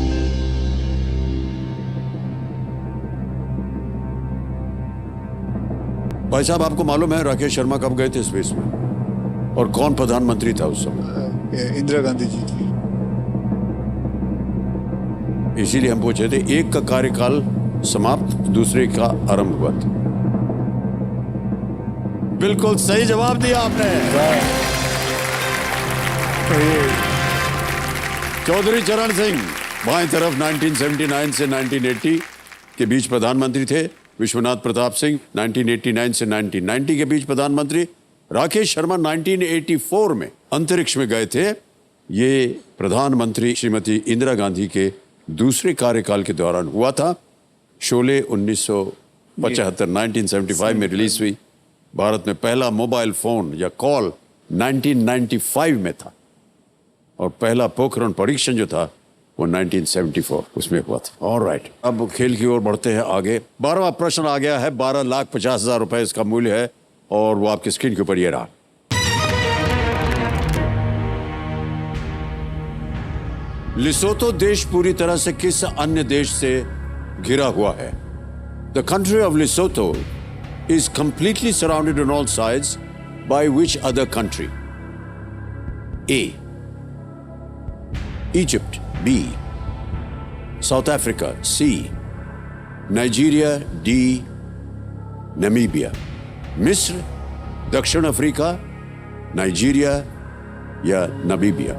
भाई साहब, आपको मालूम है राकेश शर्मा कब गए थे स्पेस में और कौन प्रधानमंत्री था उस समय? इंदिरा गांधी जी थी। इसीलिए हम पूछे थे, एक का कार्यकाल समाप्त, दूसरे का आरंभ हुआ था। बिल्कुल सही जवाब दिया आपने। चौधरी चरण सिंह बाएं तरफ 1979 से 1980 के बीच प्रधानमंत्री थे। विश्वनाथ प्रताप सिंह 1989 से 1990 के बीच प्रधानमंत्री। राकेश शर्मा 1984 में अंतरिक्ष में गए थे। ये प्रधानमंत्री श्रीमती इंदिरा गांधी के दूसरे कार्यकाल के दौरान हुआ था। शोले 1975 में रिलीज हुई। भारत में पहला मोबाइल फोन या कॉल 1995 में था और पहला पोखरण परीक्षण जो था वो 1974 उसमें हुआ था। ऑलराइट, अब खेल की ओर बढ़ते हैं आगे। 12वां प्रश्न आ गया है। 12,50,000 रुपए इसका मूल्य है और वो आपकी स्क्रीन के ऊपर ये रहा। लिसोतो देश पूरी तरह से किस अन्य देश से घिरा हुआ है? The country of Lesotho is completely surrounded on all sides by which other country? A, Egypt. B, South Africa. C, Nigeria. D, Namibia. मिस्र, दक्षिण अफ्रीका, नाइजीरिया या नामीबिया?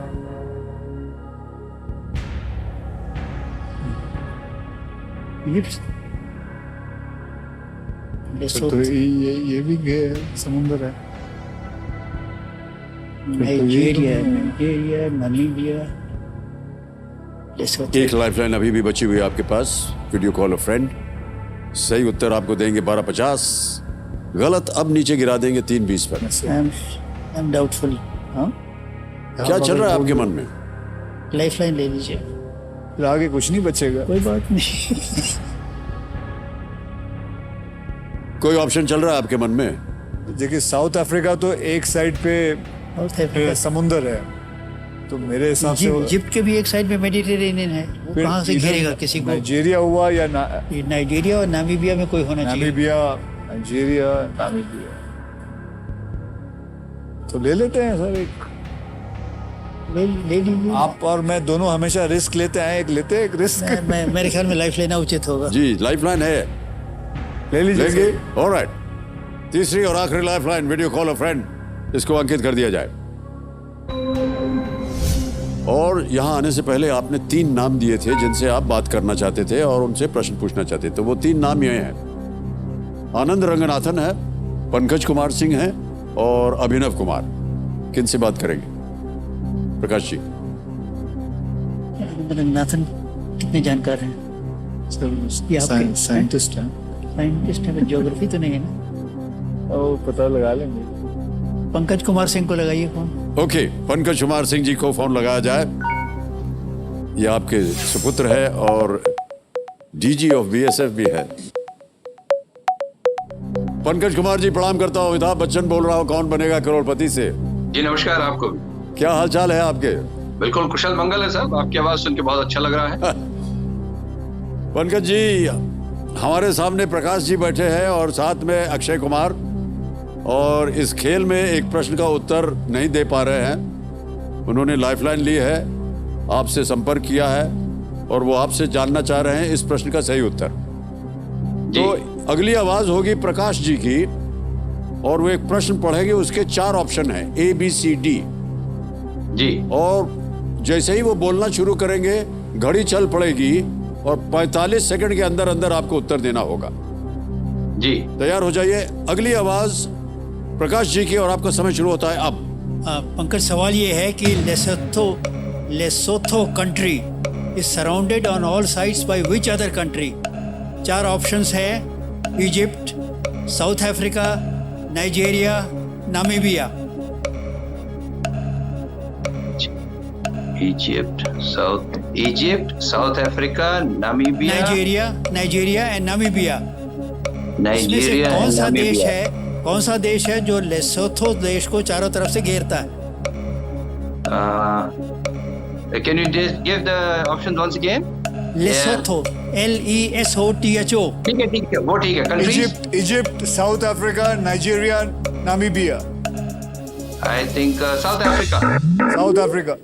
तो ये भी समुंदर है। Nigeria, Namibia. एक लाइफलाइन अभी भी बची हुई है आपके पास। Video call a friend. सही उत्तर आपको देंगे 12,50। गलत अब नीचे गिरा देंगे 3,20 पर। I am doubtful. हाँ, क्या चल रहा है आपके मन में? लाइफलाइन ले लीजिए, फिर आगे कुछ नहीं बचेगा। कोई बात नहीं। कोई ऑप्शन चल रहा है आपके मन में? देखिए साउथ अफ्रीका तो एक साइड पे साउथ अफ्रीका समुंदर है, तो मेरे हिसाब से इजिप्ट के भी एक साइड में मेडिटेरेनियन है, वो फिर कहाँ से इधर घेरेगा किसी को? नाइजीरिया हुआ या ये नाइजीरिया और नामीबिया में कोई होना चाहिए। नामीबिया, नाइजीरिया, नामीबिया, तो ले लेते हैं सर एक। ले लीजिए। आप और मैं दोनों हमेशा रिस्क लेते हैं, एक लेते हैं एक रिस्क। मैं मेरे ख्याल में लाइफ लेना उचित होगा। जी, लाइफलाइन है, ले लीजिए लेंगे। सर। ऑलराइट, तीसरी और आखिरी lifeline, video call a friend, इसको अंकित कर दिया जाए। और यहाँ आने से पहले आपने 3 नाम दिए थे जिनसे आप बात करना चाहते थे और उनसे प्रश्न पूछना चाहते थे। वो 3 नाम ये हैं, आनंद रंगनाथन है, पंकज कुमार सिंह है और अभिनव कुमार। किन से बात करेंगे प्रकाश जी? रंगनाथन कितने जानकार हैं? ये आपके साइंटिस्ट हैं। साइंटिस्ट हैं, ज्योग्राफी तो नहीं है ना? ओ, पता लगा लेंगे। पंकज कुमार सिंह को लगाइए फोन। ओके, पंकज कुमार सिंह जी को फोन लगाया जाए। ये आपके सुपुत्र है और डीजी ऑफ बीएसएफ भी है। पंकज कुमार जी प्रणाम करता हूँ, अमिताभ बच्चन बोल रहा हूँ, कौन बनेगा करोड़पति से। जी नमस्कार आपको भी। क्या हाल चाल है आपके? बिल्कुल कुशल मंगल है साहब, आपकी आवाज सुन के बहुत अच्छा लग रहा है। पंकज जी, हमारे सामने प्रकाश जी बैठे हैं और साथ में अक्षय कुमार, और इस खेल में एक प्रश्न का उत्तर नहीं दे पा रहे हैं। उन्होंने लाइफलाइन ली है, आपसे संपर्क किया है और वो आपसे जानना चाह रहे हैं इस प्रश्न का सही उत्तर। जी। तो अगली आवाज होगी प्रकाश जी की और वो एक प्रश्न पढ़ेंगे, उसके 4 ऑप्शन हैं, ABCD। जी। और जैसे ही वो बोलना शुरू करेंगे घड़ी चल पड़ेगी और 45 सेकंड के अंदर अंदर आपको उत्तर देना होगा। जी तैयार हो जाइए। अगली आवाज प्रकाश जी की और आपका समय शुरू होता है अब। पंकज, सवाल ये है कि Lesotho country is surrounded on all sides by which other country? 4 options है, Egypt, South Africa, Nigeria, Namibia. Egypt, South Africa, Namibia, Nigeria and Namibia. इसमें से नाइजीरिया, कौन सा देश है जो लेसोथो देश को चारों तरफ से घेरता है? Can you give the option once again? Lesotho, LESOTHO। ठीक है, वो ठीक है। Countries Egypt, South Africa, Nigeria, Namibia. I think South Africa. South Africa.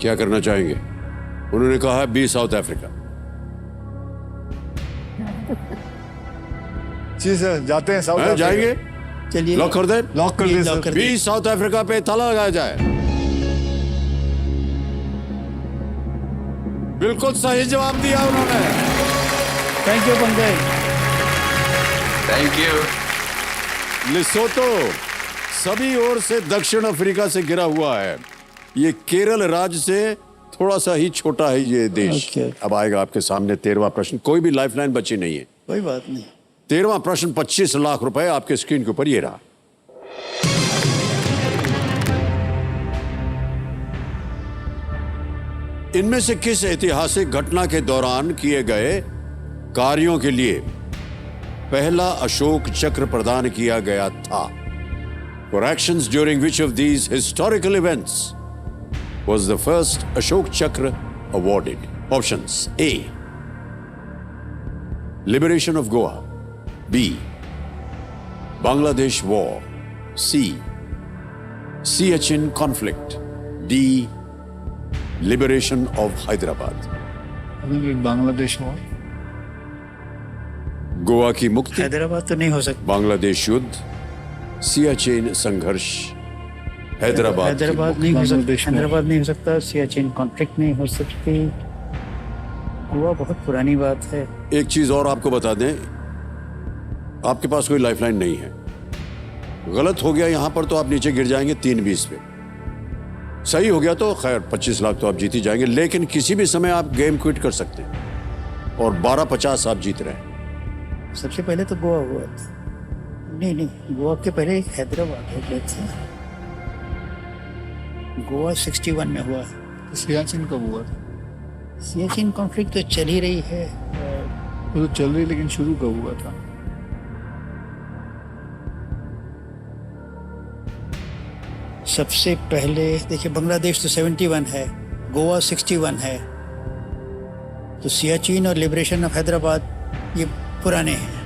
क्या करना चाहेंगे? उन्होंने कहा बी, साउथ अफ्रीका। जी सर, जाते हैं साउथ अफ्रीका। जाएंगे? चलिए लॉक कर दे। लॉक कर दे सर। बी, साउथ अफ्रीका पे ताला लगाया जाए। बिल्कुल सही जवाब दिया उन्होंने। Thank you Pankaj. Thank you. Lesotho सभी ओर से दक्षिण अफ्रीका से घिरा हुआ है। ये केरल राज्य से थोड़ा सा ही छोटा है ये देश। Okay. अब आएगा आपके सामने 13वां प्रश्न। कोई भी लाइफलाइन बची नहीं है। कोई बात नहीं। 13वां प्रश्न 25 लाख रुपए आपके स्क्रीन के ऊपर ये रहा। इनमें से किस ऐतिहासिक घटना के दौरान किए गए कार्यों के लिए पहला अशोक चक्र प्रदान किया गया था? For actions during which of these historical events was the first Ashok Chakra awarded? Options: A, liberation of Goa, B, Bangladesh War, C, Siachen conflict, D, liberation of Hyderabad. Bangladesh हुआ। गोवा की मुक्ति, हैदराबाद तो नहीं हो सकता। बांग्लादेश युद्ध, सियाचेन संघर्ष, हैदराबाद नहीं हो सकता। हैदराबाद नहीं हो सकता। सियाचिन कॉन्फ्लिक्ट नहीं हो सकती। गोवा बहुत पुरानी बात है। एक चीज और आपको बता दें, आपके पास कोई लाइफलाइन नहीं है। गलत हो गया यहां पर तो आप नीचे गिर जाएंगे 320 पे। सही हो गया तो खैर 25 लाख तो आप जीत ही जाएंगे, लेकिन किसी भी समय आप गेम क्विट कर सकते हैं और 1250 आप जीत रहे हैं। सबसे पहले तो गोवा हुआ था। नहीं, गोवा के पहले हैदराबाद हो गया था। गोवा 61 में हुआ। सियाचिन कब हुआ? सियाचिन कॉन्फ्लिक्ट तो चल ही रही है। वो तो चल रही, लेकिन शुरू कब हुआ था? सबसे पहले देखिए, बांग्लादेश तो 71 है, गोवा 61 है, तो सियाचिन और लिबरेशन ऑफ हैदराबाद ये पुराने हैं।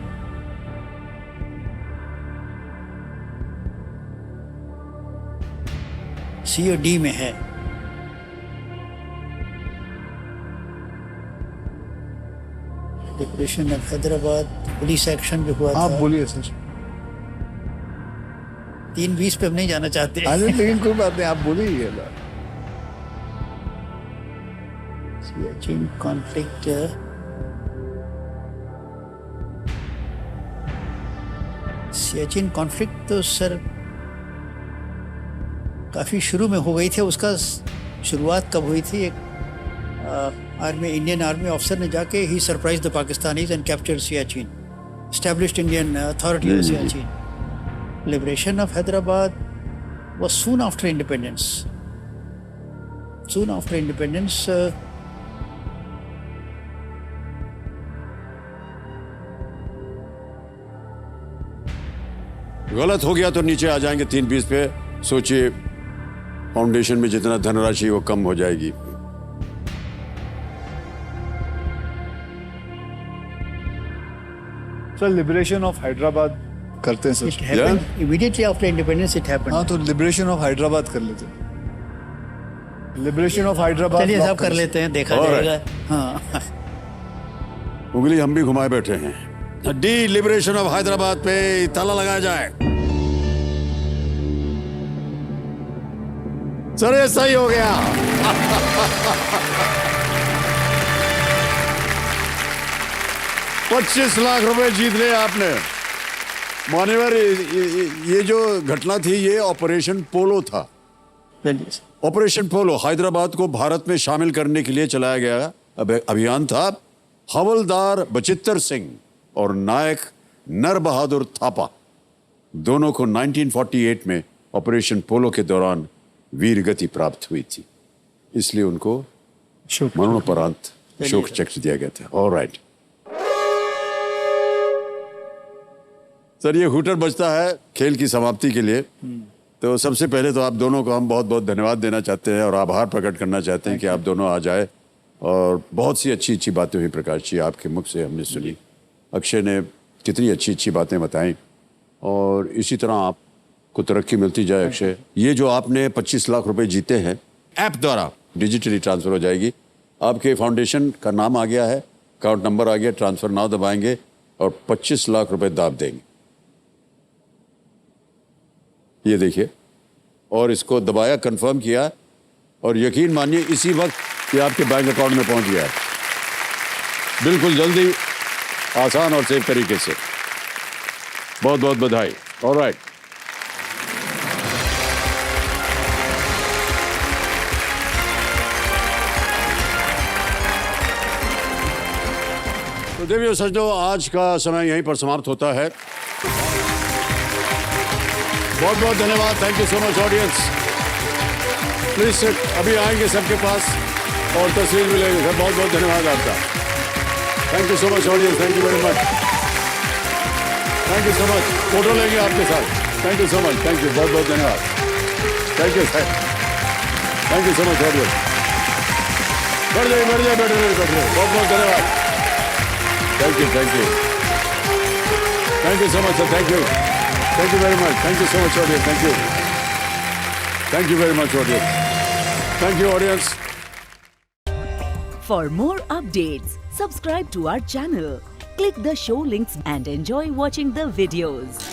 सी और डी में है। Liberation of Hyderabad police action जो हुआ आप था, बोलिए सर। 3-20 पे हम नहीं जाना चाहते। अरे लेकिन कोई बात नहीं, आप बोलिए। सियाचिन कॉन्फ्लिक्ट सियाचिन कॉन्फ्लिक्ट तो सर काफ़ी शुरू में हो गई थी। उसका शुरुआत कब हुई थी? एक इंडियन आर्मी ऑफिसर ने जाके ही surprise the Pakistanis and capture Siachen, established Indian authority of Siachen. Liberation of Hyderabad was soon after independence. गलत हो गया तो नीचे आ जाएंगे 3-20 पे। सोचिए फाउंडेशन में जितना धनराशि वो कम हो जाएगी। सर लिबरेशन ऑफ हैदराबाद करते हैं It sir. happened immediately after independence. It happened. हाँ, तो लिबरेशन ऑफ हैदराबाद कर लेते हैं। लिबरेशन ऑफ हैदराबाद चलिए लॉक साहब कर लेते हैं, देखा All जाएगा। हाँ, उंगली हम भी घुमाए बैठे हैं। डी लिबरेशन ऑफ हैदराबाद पे ताला लगाया जाए। सर ये सही हो गया। $25 लाख रुपए जीत लिया आपने। मान्यवर, ये जो घटना थी ये ऑपरेशन पोलो था। चलिए सर। ऑपरेशन पोलो हैदराबाद को भारत में शामिल करने के लिए चलाया गया अभियान था। हवलदार बचित्तर सिंह और नायक नर बहादुर थापा दोनों को 1948 में ऑपरेशन पोलो के दौरान वीर गति प्राप्त हुई थी, इसलिए उनको मरणोपरांत शोक चक्र दिया गया था। ऑलराइट सर, ये हूटर बजता है खेल की समाप्ति के लिए। तो सबसे पहले तो आप दोनों को हम बहुत बहुत धन्यवाद देना चाहते हैं और आभार प्रकट करना चाहते हैं कि आप दोनों आ जाए। और बहुत सी अच्छी अच्छी बातें हुई प्रकाश जी, आपके मुख से हमने सुनी। अक्षय ने कितनी अच्छी अच्छी बातें बताई और इसी तरह आपको तरक्की मिलती जाए। अक्षय, ये जो आपने 25 लाख रुपए जीते हैं ऐप द्वारा डिजिटली ट्रांसफर हो जाएगी। आपके फाउंडेशन का नाम आ गया है, अकाउंट नंबर आ गया, ट्रांसफर नाउ दबाएंगे और 25 लाख रुपए दाब देंगे। ये देखिए, और इसको दबाया, कंफर्म किया और यकीन मानिए इसी वक्त ये आपके बैंक अकाउंट में पहुंच गया है, बिल्कुल जल्दी, आसान और सेफ तरीके से। बहुत बहुत बधाई। ऑलराइट, तो देवियों सज्जनों, आज का समय यहीं पर समाप्त होता है। बहुत बहुत धन्यवाद। Thank you so much audience. Please sit, अभी आएंगे सबके पास और तस्वीर भी लेंगे। सर बहुत बहुत धन्यवाद आपका। Thank you so much audience, thank you very much, thank you so much. Photo लेंगे आपके साथ। Thank you so much, thank you, बहुत बहुत धन्यवाद। Thank you sir, thank you so much audience. बैठ जाइए, बैठ जाइए, बैठ जाइए, बैठ जाइए। बहुत बहुत धन्यवाद। Thank you, thank you, thank you so much sir, thank you, thank you very much, thank you so much audience, thank you very much audience, thank you audience. For more updates, subscribe to our channel, click the show links and enjoy watching the videos.